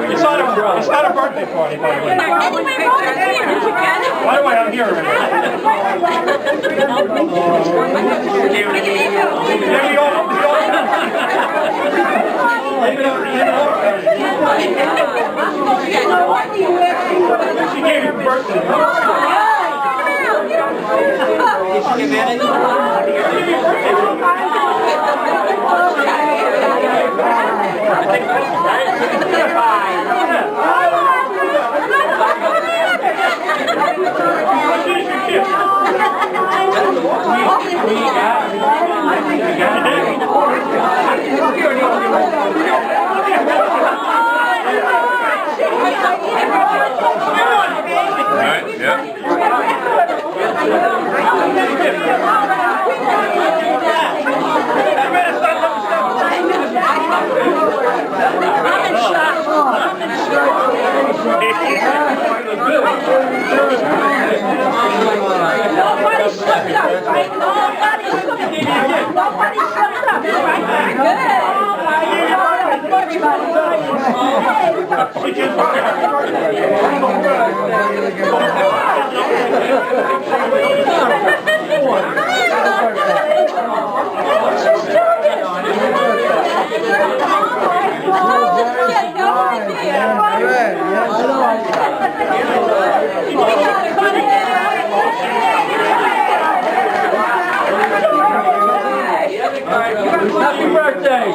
It's not a birthday party, by the way. Why do I have here? She gave you birthday. Right, yeah. Nobody slipped up, right? Nobody slipped up, right? Good. Happy birthday!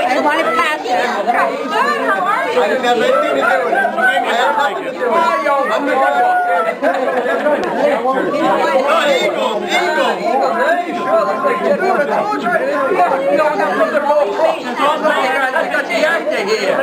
I want to pass it. How are you? I didn't have anything to do with it. I have nothing to do with it. I'm the guy. Eagle. I got the actor here.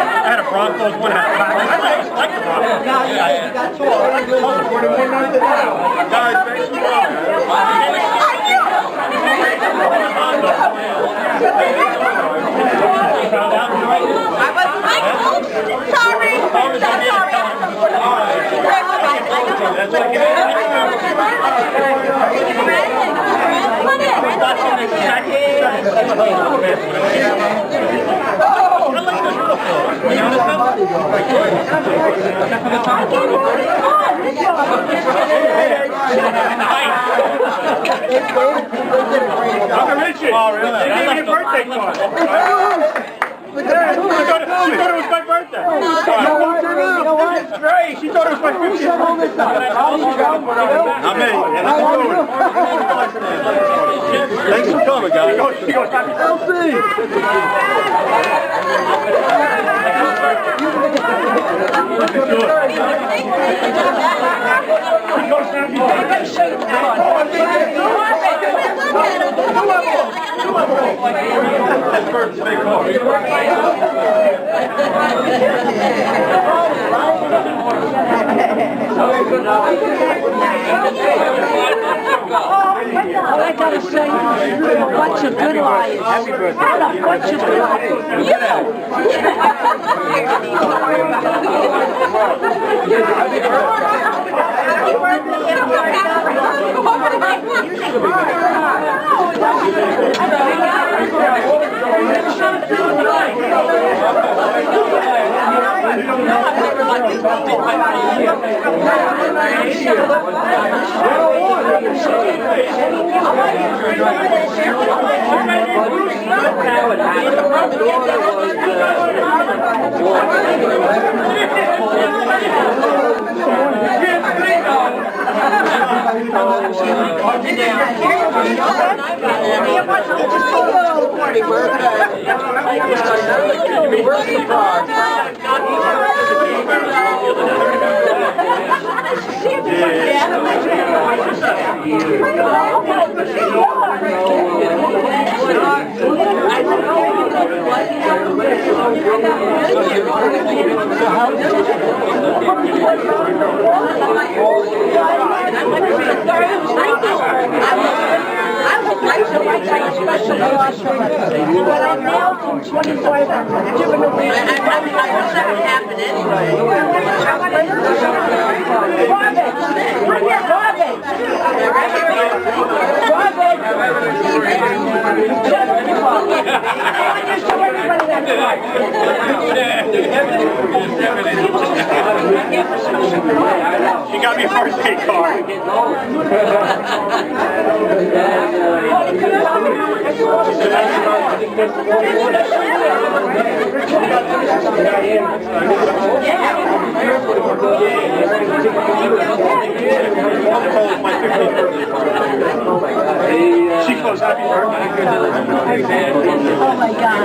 I had a Broncos one. I like the Broncos. Guys, thanks for Uncle Richard. Oh, really? They gave me a birthday card. She thought it was my birthday. You know what? This is great. She thought it was my 50th birthday. Not me. Thanks for coming, guys. She goes, happy birthday. All I gotta say, you're a bunch of good liars. You're a bunch of good liars. You! But I'm now from 25 giving away. I wish that would happen anyway. She got me a birthday card. She goes, happy birthday. Oh my God.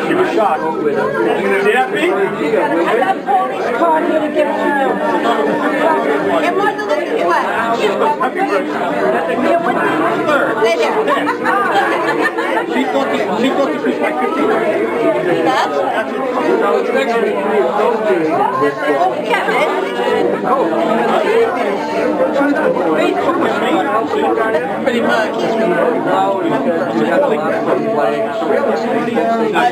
She was shocked. See that, Pete? I got Tony's card here to give to you. And what does it do? She thought this was like 15. Pretty much.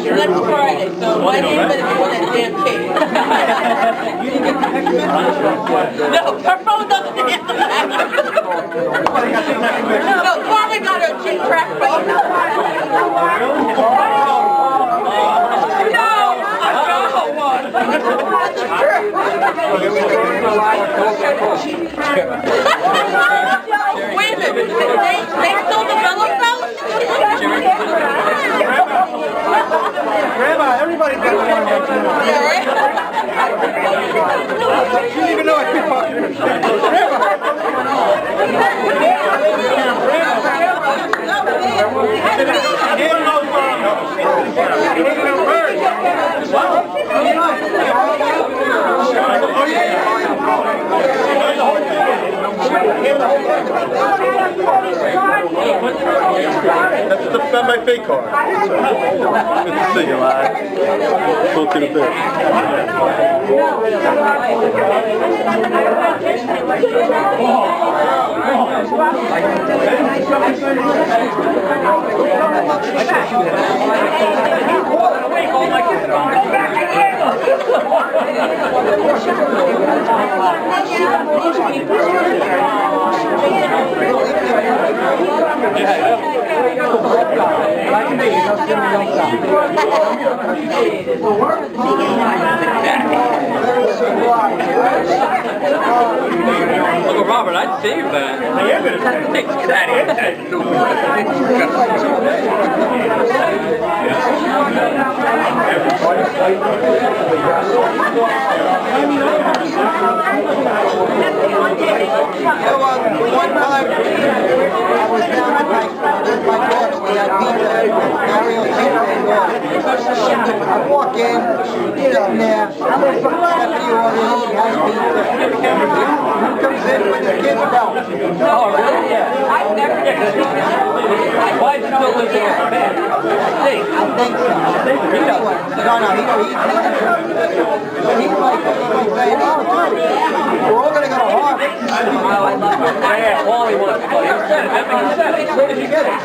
Next Friday, so why do you better get that damn cake? No, her phone doesn't answer that. No, Carmen got her cheap track phone. No, I got one. Wait a minute, they still develop those? Grandma, everybody gets one. Yeah, right? You didn't even know I could talk to you. That's my fake card. Good to see you, lad. Talk to you in a bit. Uncle Robert, I'd save that. Take One time, I was down at my daughter, we had pizza, Mario I walk in, sitting there, Stephanie orders, she has pizza. Who comes in with the kid's belt? Oh, really? Yeah. I've never Why did you still live there? I think so. He's like saying, oh, we're all going to go to Harvard. I love it. Yeah, Wally wants to play. That makes sense. Where did you get it?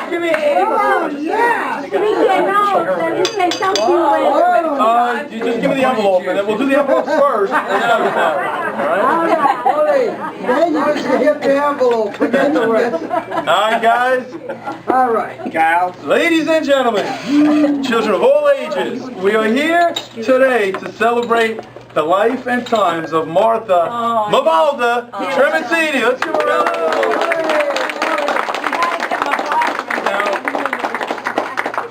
Give me Oh, yeah. We can know. Then you say thank you later. You just give me the envelope, and then we'll do the envelope first, and then I'll get married. All right? Then you just hit the envelope. Forget the rest. All right, guys. All right. Gals. Ladies and gentlemen, children of all ages, we are here today to celebrate the life and times of Martha Mabalda Tremasini. Let's give her a round of applause.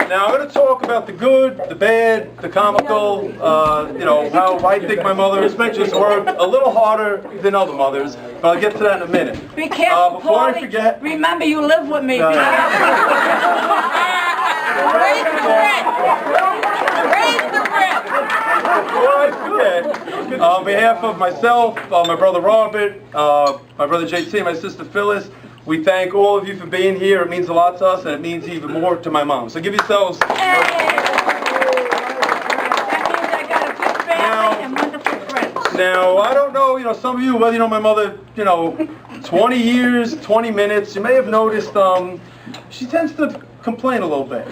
Now, I'm going to talk about the good, the bad, the comical, you know, how I think my mother just worked a little harder than other mothers, but I'll get to that in a minute. Be careful, Before I Paulie. forget... Remember, you live with me. No, no. Raise the rent. Raise the rent. Before I forget, on behalf of myself, my brother Robert, my brother JT, my sister Phyllis, we thank all of you for being here. It means a lot to us, and it means even more to my mom. So give yourselves... Hey. That means I got a good family and wonderful friends. Now, I don't know, you know, some of you, whether you know my mother, you know, 20 years, 20 minutes, you may have noticed, she tends to complain a little bit.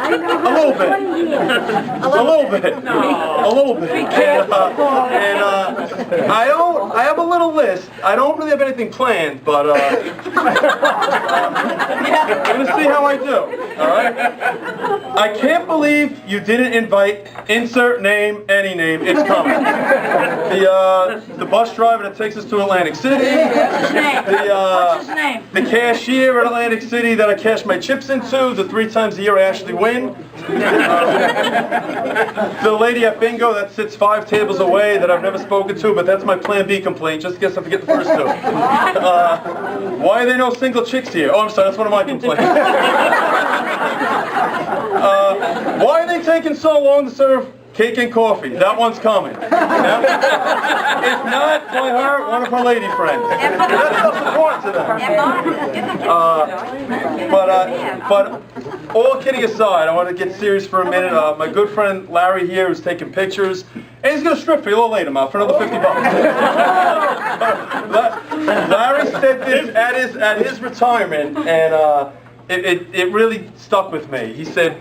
A little bit. A little bit. A little bit. And I have a little list. I don't really have anything planned, but I'm going to see how I do. All right? I can't believe you didn't invite insert name, any name. It's coming. The bus driver that takes us to Atlantic City. What's his name? What's his name? The cashier at Atlantic City that I cash my chips into, the 3 times a year I actually win. The lady at bingo that sits 5 tables away that I've never spoken to, but that's my plan B complaint, just in case I forget the first 2. Why are there no single chicks here? Oh, I'm sorry, that's one of my complaints. Why are they taking so long to serve cake and coffee? That one's coming. If not, by her, one of her lady friends. That's stuff's important to them. But all kidding aside, I want to get serious for a minute. My good friend Larry here is taking pictures, and he's going to strip for you a little later, Mal, for another $50. Larry said this at his retirement, and it really stuck with me. He said,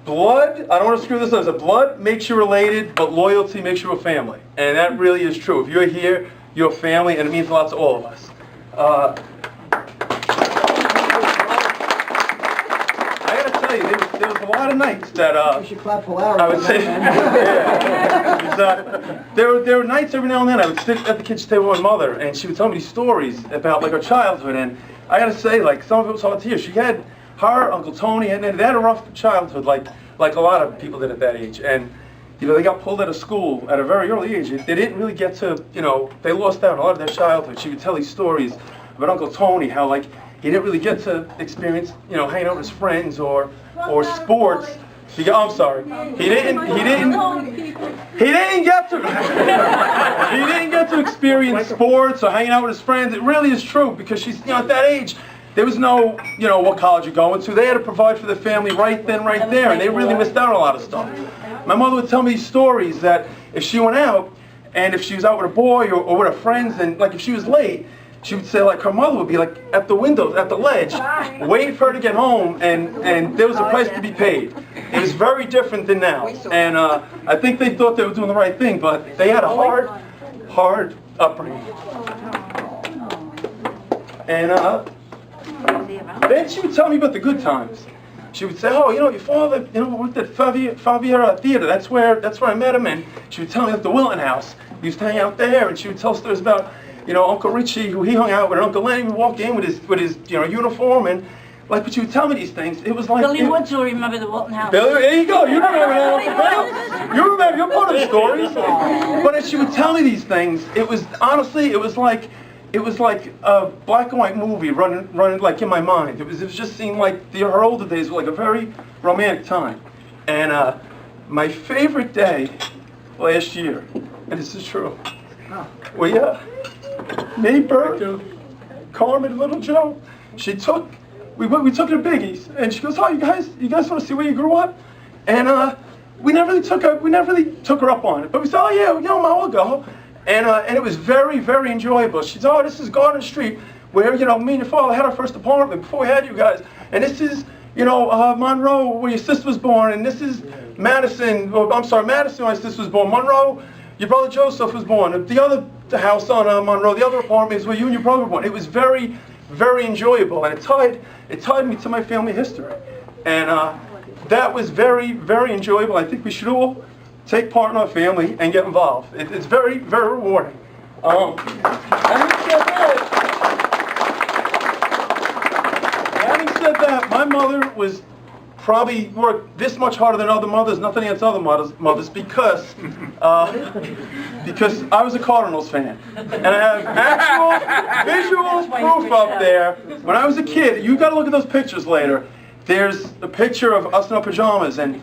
blood, I don't want to screw this up, he said, blood makes you related, but loyalty makes you a family. And that really is true. If you're here, you're a family, and it means a lot to all of us. I got to tell you, there was a lot of nights that You should clap for Larry. I would say, there were nights every now and then I would sit at the kitchen table with my mother, and she would tell me these stories about like her childhood, and I got to say, like, some of it was hard to hear. She had her, Uncle Tony, and they had a rough childhood, like a lot of people did at that age. And, you know, they got pulled out of school at a very early age. They didn't really get to, you know, they lost out on a lot of their childhood. She would tell these stories about Uncle Tony, how, like, he didn't really get to experience, you know, hanging out with his friends or sports. I'm sorry. He didn't get to experience sports or hanging out with his friends. It really is true, because she's, you know, at that age, there was no, you know, what college you're going to. They had to provide for their family right then, right there, and they really missed out on a lot of stuff. My mother would tell me these stories that if she went out, and if she was out with a boy or with her friends, and like if she was late, she would say, like, her mother would be like at the window, at the ledge, waiting for her to get home, and there was a price to be paid. It was very different than now, and I think they thought they were doing the right thing, but they had a hard upbringing. And then she would tell me about the good times. She would say, oh, you know, your father, you know, worked at Favier Theater. That's where I met him. And she would tell me at the Wilton House. We used to hang out there, and she would tell stories about, you know, Uncle Richie, who he hung out with, and Uncle Lenny would walk in with his you know, uniform, and like, but she would tell me these things. It was like Billy Woods will remember the Wilton House. Billy, there you go. You remember that. You remember. You're part of the stories. But as she would tell me these things, it was honestly, it was like a black and white movie running like in my mind. It just seemed like her older days were like a very romantic time. And my favorite day last year, and this is true, we me, Bert, Carmen, little Joe, we took her to Biggie's, and she goes, oh, you guys want to see where you grew up? And we never really took her up on it, but we said, oh yeah, you know, Mom, we'll go. And it was very, very enjoyable. She said, oh, this is Garden Street. where, you know, me and your father had our first apartment before we had you guys. And this is, you know, Monroe, where your sister was born. And this is Madison, Madison, where my sister was born. Monroe, your brother Joseph was born. The other house on Monroe, the other apartment is where you and your brother were born. It was very, very enjoyable. And it tied me to my family history. And that was very, very enjoyable. I think we should all take part in our family and get involved. It's very, very rewarding. Having said that, my mother was probably worked this much harder than other mothers, nothing against other mothers, because I was a Cardinals fan. And I have actual visual proof up there. When I was a kid, you got to look at those pictures later. There's a picture of us in our pajamas, and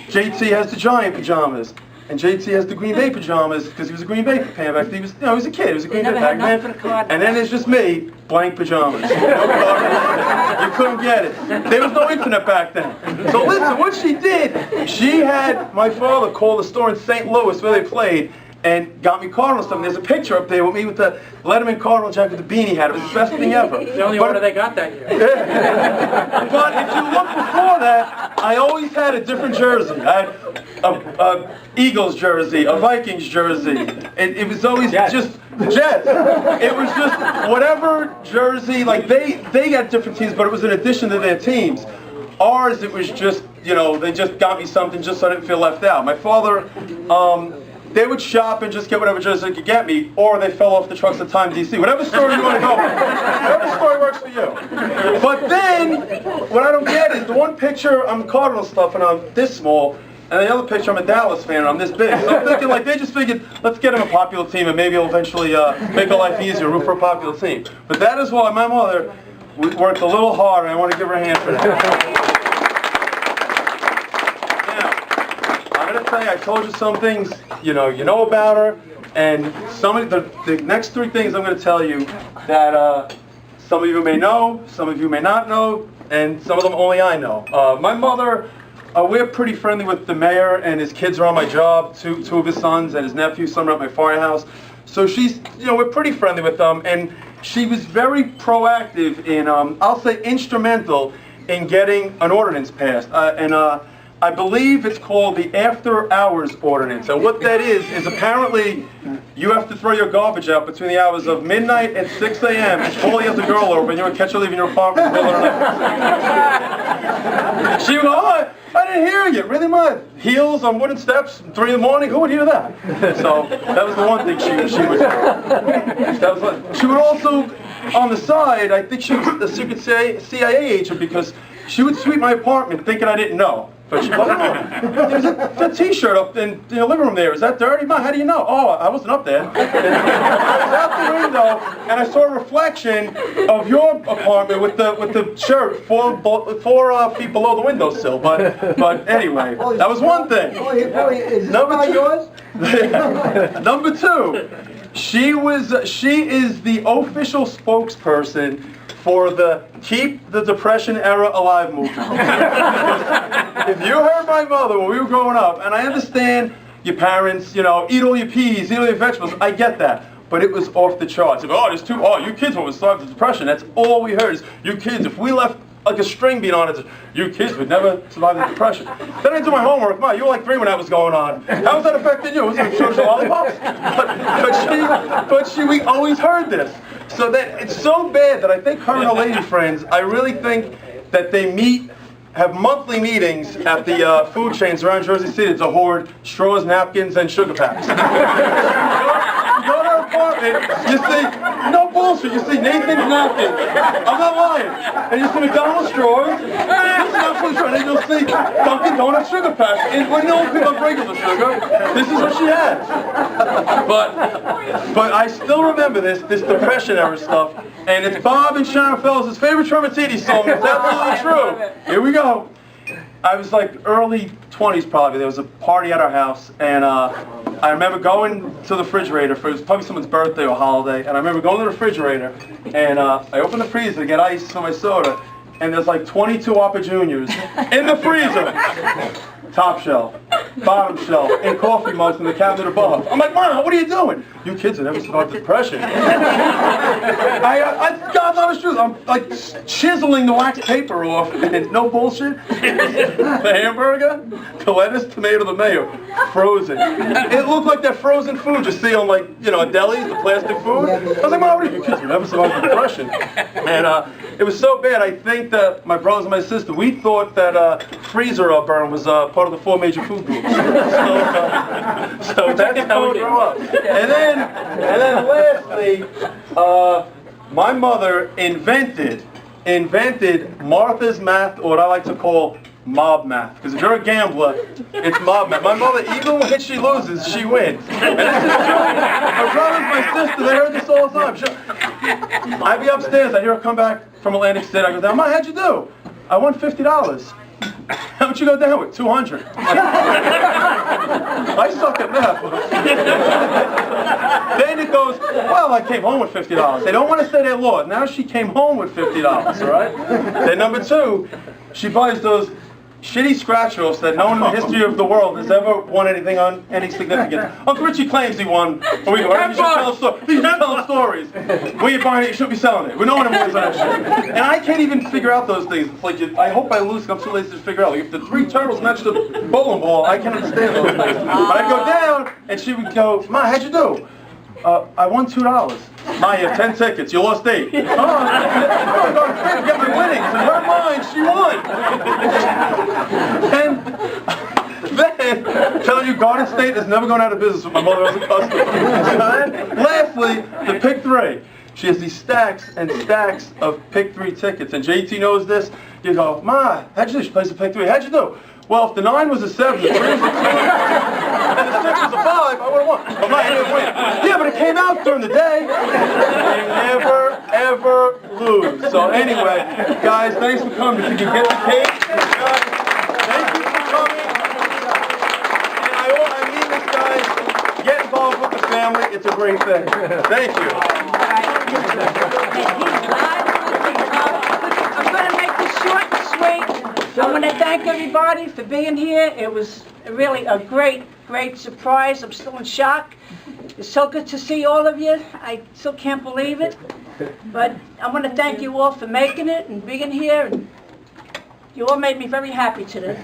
JT has the Giant pajamas, and JT has the Green Bay pajamas because he was a Green Bay fan back then. He was, you know, he was a kid. He was a Green Bay fan. And then there's just me, blank pajamas. No Cardinals. You couldn't get it. There was no internet back then. So listen, what she did, she had my father call the store in St. Louis where they played, and got me Cardinal stuff. And there's a picture up there with me with the Letterman Cardinal jacket with the beanie hat. It was the best thing ever. The only order they got that year. Yeah. But if you look before that, I always had a different jersey. I had a Eagles jersey, a Vikings jersey. It was always just Jets. It was just whatever jersey. Like they got different teams, but it was an addition to their teams. Ours, it was just, you know, they just got me something just so I didn't feel left out. My father, they would shop and just get whatever jersey they could get me, or they fell off the trucks at Time DC. Whatever story you want to go with. Whatever story works for you. But then, what I don't get is the one picture, I'm Cardinal stuff and I'm this small, and the other picture I'm a Dallas fan and I'm this big. So I'm thinking, like, they just figured, let's get him a popular team and maybe it'll eventually make our life easier, root for a popular team. But that is why my mother worked a little hard, and I want to give her a hand for that. I told you some things, you know about her, and some of the next three things I'm going to tell you that some of you may know, some of you may not know, and some of them only I know. My mother, we're pretty friendly with the mayor, and his kids are on my job, two of his sons and his nephew, some are at my firehouse. So she's, we're pretty friendly with them, and she was very proactive in, I'll say instrumental in getting an ordinance passed. I believe it's called the After Hours Ordinance. And what that is apparently you have to throw your garbage out between the hours of midnight and 6 a.m. and call the other girl over and you would catch her leaving your apartment. She would go, oh, I didn't hear you. Really, my heels on wooden steps, 3 in the morning, who would hear that? So that was the one thing she would do. She would also, on the side, I think she was a secret CIA agent because she would sweep my apartment thinking I didn't know. But she goes, oh, there's a t-shirt up in the living room there. Is that dirty? Ma, how do you know? Oh, I wasn't up there. And I was out the window, and I saw a reflection of your apartment with the shirt 4 feet below the windowsill. But anyway, that was one thing. Is this yours? Number 2, she is the official spokesperson for the Keep the Depression Era Alive movement. If you heard my mother when we were growing up, and I understand your parents, eat all your peas, eat all your vegetables, I get that. But it was off the charts. You kids won't survive the Depression. That's all we heard is, you kids, if we left like a string being on it, you kids would never survive the Depression. Then I did my homework. Ma, you were like 3 when that was going on. How was that affecting you? Was it social lollipops? But we always heard this. So that it's so bad that I think her and her lady friends, I really think that they have monthly meetings at the food chains around Jersey City to hoard straws, napkins, and sugar packs. You go to her apartment, you see, no bullshit, you see Nathan's napkins. I'm not lying. And you see McDonald's straws, and then you'll see Dunkin' Donuts sugar packs. And when no people have regular sugar, this is what she has. But I still remember this Depression era stuff, and it's Bob and Sharon Fellows' favorite Trematini song. It's absolutely true. Here we go. I was like early 20s probably. There was a party at our house, and I remember going to the refrigerator it was probably someone's birthday or holiday, and I remember going to the refrigerator, and I opened the freezer to get ice for my soda, and there's like 22 Whopper Juniors in the freezer, top shelf. bottom shelf, in coffee mugs in the cabinet above. I'm like, Mom, what are you doing? You kids have never survived depression. God's honest truth, I'm like chiseling the wax paper off, and no bullshit. The hamburger, the lettuce, tomato, the mayo, frozen. It looked like that frozen food you see on, like, you know, delis, the plastic food. I was like, Mom, what are you kids have never survived depression. And it was so bad, I think that my brothers and my sister, we thought that freezer burn was part of the 4 major food groups. So that's how we grew up. And then lastly, my mother invented Martha's math, or what I like to call mob math. Because if you're a gambler, it's mob math. My mother, even when she loses, she wins. And this is true. My brothers, my sister, they heard this all the time. I'd be upstairs, I hear her come back from Atlantic City. I go down, Ma, how'd you do? I won $50. How much you go down with? 200. I suck at math. Then it goes, well, I came home with $50. They don't want to say they lost. Now she came home with $50, all right? Then number 2, she buys those shitty scratch-offs that no one in the history of the world has ever won anything on any significance. Uncle Richie claims he won. Or you should tell stories. When you're buying it, you shouldn't be selling it. We know one wins on that shit. And I can't even figure out those things. It's like, I hope I lose, I'm too lazy to figure out. Like, if the 3 turtles match the bowling ball, I can understand those things. But I'd go down, and she would go, Ma, how'd you do? I won $2. Ma, you have 10 tickets. You lost 8. Oh, I'm going to get my winnings. In her mind, she won. And then, telling you, Garden State is never going out of business with my mother as a customer. And lastly, the Pick 3. She has these stacks and stacks of Pick 3 tickets. And JT knows this. You go, Ma, how'd you do? She plays the Pick 3. How'd you do? Well, if the 9 was a 7, the 3 was a 2, and the 6 was a 5, I would have won. But I didn't win. Yeah, but it came out during the day. They never, ever lose. So anyway, guys, thanks for coming. If you can get the cake, thank you for coming. And I mean this, guys. Get involved with the family. It's a great thing. Thank you. I'm going to make this short and sweet. I want to thank everybody for being here. It was really a great surprise. I'm still in shock. It's so good to see all of you. I still can't believe it. But I want to thank you all for making it and being here. And you all made me very happy today.